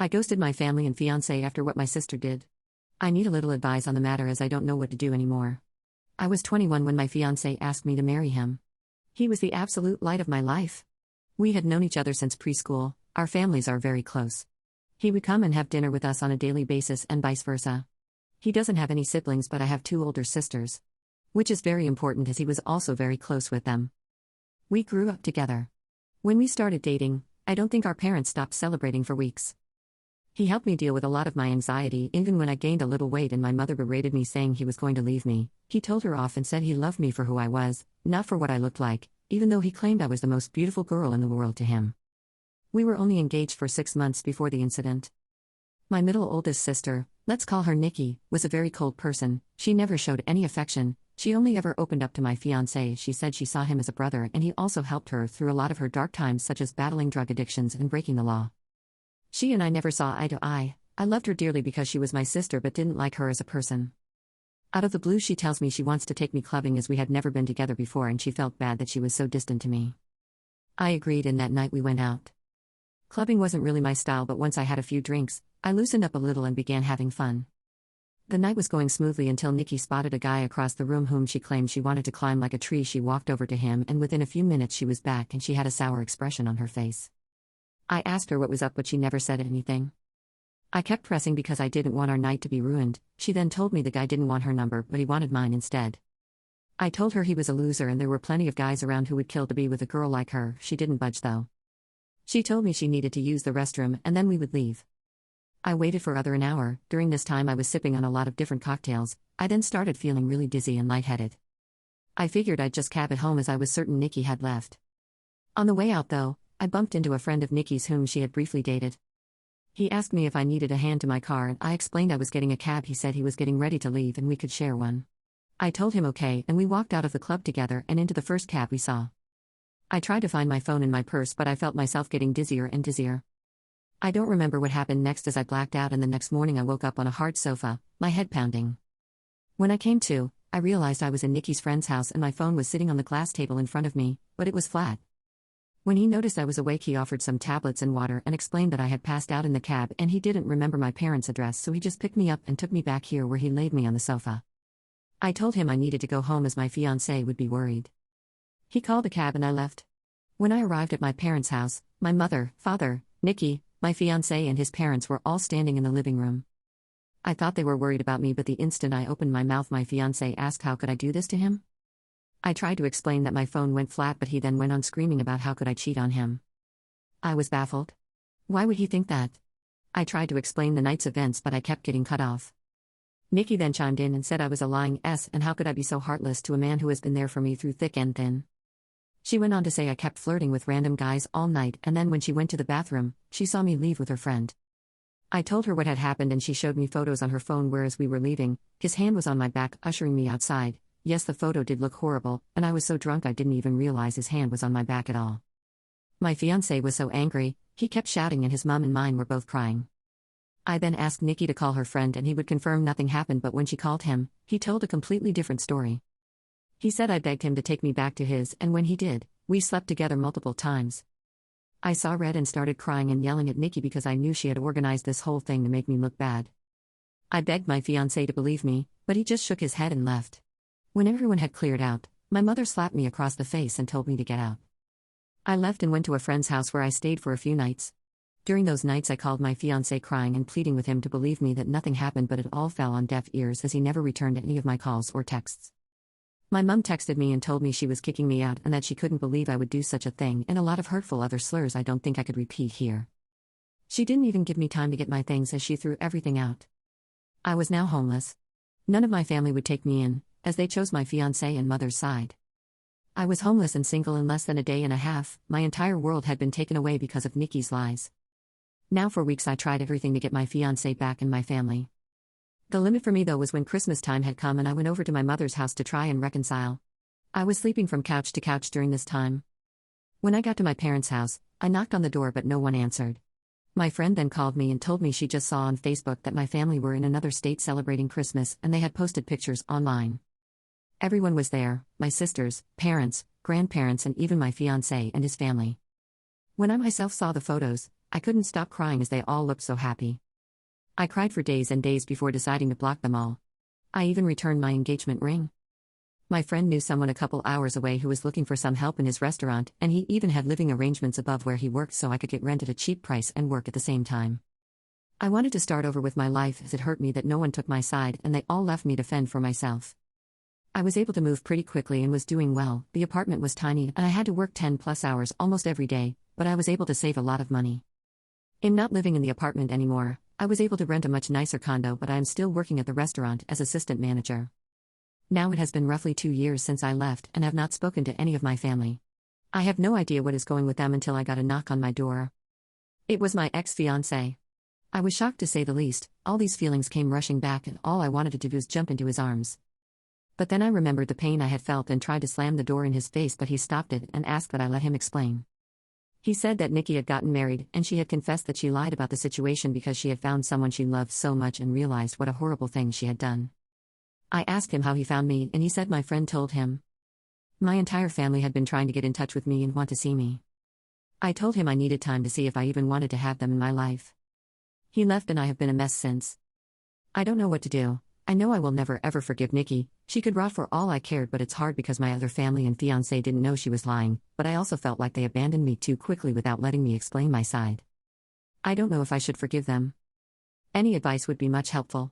I ghosted my family and fiance after what my sister did. I need a little advice on the matter as I don't know what to do anymore. I was 21 when my fiance asked me to marry him. He was the absolute light of my life. We had known each other since preschool, our families are very close. He would come and have dinner with us on a daily basis and vice versa. He doesn't have any siblings, but I have 2 older sisters. Which is very important as he was also very close with them. We grew up together. When we started dating, I don't think our parents stopped celebrating for weeks. He helped me deal with a lot of my anxiety even when I gained a little weight and my mother berated me saying he was going to leave me. He told her off and said he loved me for who I was, not for what I looked like, even though he claimed I was the most beautiful girl in the world to him. We were only engaged for 6 months before the incident. My middle oldest sister, let's call her Nikki, was a very cold person. She never showed any affection. She only ever opened up to my fiancé. She said she saw him as a brother and he also helped her through a lot of her dark times such as battling drug addictions and breaking the law. She and I never saw eye to eye. I loved her dearly because she was my sister but didn't like her as a person. Out of the blue she tells me she wants to take me clubbing as we had never been together before and she felt bad that she was so distant to me. I agreed and that night we went out. Clubbing wasn't really my style but once I had a few drinks, I loosened up a little and began having fun. The night was going smoothly until Nikki spotted a guy across the room whom she claimed she wanted to climb like a tree. She walked over to him and within a few minutes she was back and she had a sour expression on her face. I asked her what was up but she never said anything. I kept pressing because I didn't want our night to be ruined. She then told me the guy didn't want her number but he wanted mine instead. I told her he was a loser and there were plenty of guys around who would kill to be with a girl like her. She didn't budge though. She told me she needed to use the restroom and then we would leave. I waited for an hour. During this time I was sipping on a lot of different cocktails. I then started feeling really dizzy and lightheaded. I figured I'd just cab it home as I was certain Nikki had left. On the way out though, I bumped into a friend of Nikki's whom she had briefly dated. He asked me if I needed a hand to my car and I explained I was getting a cab. He said he was getting ready to leave and we could share one. I told him okay and we walked out of the club together and into the first cab we saw. I tried to find my phone in my purse but I felt myself getting dizzier and dizzier. I don't remember what happened next as I blacked out and the next morning I woke up on a hard sofa, my head pounding. When I came to, I realized I was in Nikki's friend's house and my phone was sitting on the glass table in front of me, but it was flat. When he noticed I was awake he offered some tablets and water and explained that I had passed out in the cab and he didn't remember my parents' address so he just picked me up and took me back here where he laid me on the sofa. I told him I needed to go home as my fiancé would be worried. He called a cab and I left. When I arrived at my parents' house, my mother, father, Nikki, my fiancé and his parents were all standing in the living room. I thought they were worried about me but the instant I opened my mouth my fiancé asked how could I do this to him? I tried to explain that my phone went flat but he then went on screaming about how could I cheat on him. I was baffled. Why would he think that? I tried to explain the night's events but I kept getting cut off. Nikki then chimed in and said I was a lying S and how could I be so heartless to a man who has been there for me through thick and thin. She went on to say I kept flirting with random guys all night and then when she went to the bathroom, she saw me leave with her friend. I told her what had happened and she showed me photos on her phone whereas we were leaving, his hand was on my back ushering me outside. Yes, the photo did look horrible, and I was so drunk I didn't even realize his hand was on my back at all. My fiancé was so angry, he kept shouting and his mom and mine were both crying. I then asked Nikki to call her friend and he would confirm nothing happened but when she called him, he told a completely different story. He said I begged him to take me back to his and when he did, we slept together multiple times. I saw red and started crying and yelling at Nikki because I knew she had organized this whole thing to make me look bad. I begged my fiancé to believe me, but he just shook his head and left. When everyone had cleared out, my mother slapped me across the face and told me to get out. I left and went to a friend's house where I stayed for a few nights. During those nights I called my fiancé crying and pleading with him to believe me that nothing happened but it all fell on deaf ears as he never returned any of my calls or texts. My mom texted me and told me she was kicking me out and that she couldn't believe I would do such a thing and a lot of hurtful other slurs I don't think I could repeat here. She didn't even give me time to get my things as she threw everything out. I was now homeless. None of my family would take me in, as they chose my fiancé and mother's side. I was homeless and single in less than a day and a half. My entire world had been taken away because of Nikki's lies. Now for weeks I tried everything to get my fiancé back and my family. The limit for me though was when Christmas time had come and I went over to my mother's house to try and reconcile. I was sleeping from couch to couch during this time. When I got to my parents' house, I knocked on the door but no one answered. My friend then called me and told me she just saw on Facebook that my family were in another state celebrating Christmas and they had posted pictures online. Everyone was there, my sisters, parents, grandparents and even my fiancé and his family. When I myself saw the photos, I couldn't stop crying as they all looked so happy. I cried for days and days before deciding to block them all. I even returned my engagement ring. My friend knew someone a couple hours away who was looking for some help in his restaurant, and he even had living arrangements above where he worked so I could get rent at a cheap price and work at the same time. I wanted to start over with my life as it hurt me that no one took my side and they all left me to fend for myself. I was able to move pretty quickly and was doing well. The apartment was tiny and I had to work 10+ hours almost every day, but I was able to save a lot of money. In not living in the apartment anymore, I was able to rent a much nicer condo, but I am still working at the restaurant as assistant manager. Now it has been roughly 2 years since I left and have not spoken to any of my family. I have no idea what is going with them until I got a knock on my door. It was my ex-fiancé. I was shocked to say the least. All these feelings came rushing back and all I wanted to do was jump into his arms. But then I remembered the pain I had felt and tried to slam the door in his face, but he stopped it and asked that I let him explain. He said that Nikki had gotten married and she had confessed that she lied about the situation because she had found someone she loved so much and realized what a horrible thing she had done. I asked him how he found me and he said my friend told him. My entire family had been trying to get in touch with me and want to see me. I told him I needed time to see if I even wanted to have them in my life. He left and I have been a mess since. I don't know what to do. I know I will never ever forgive Nikki. She could rot for all I cared, but it's hard because my other family and fiancé didn't know she was lying, but I also felt like they abandoned me too quickly without letting me explain my side. I don't know if I should forgive them. Any advice would be much helpful.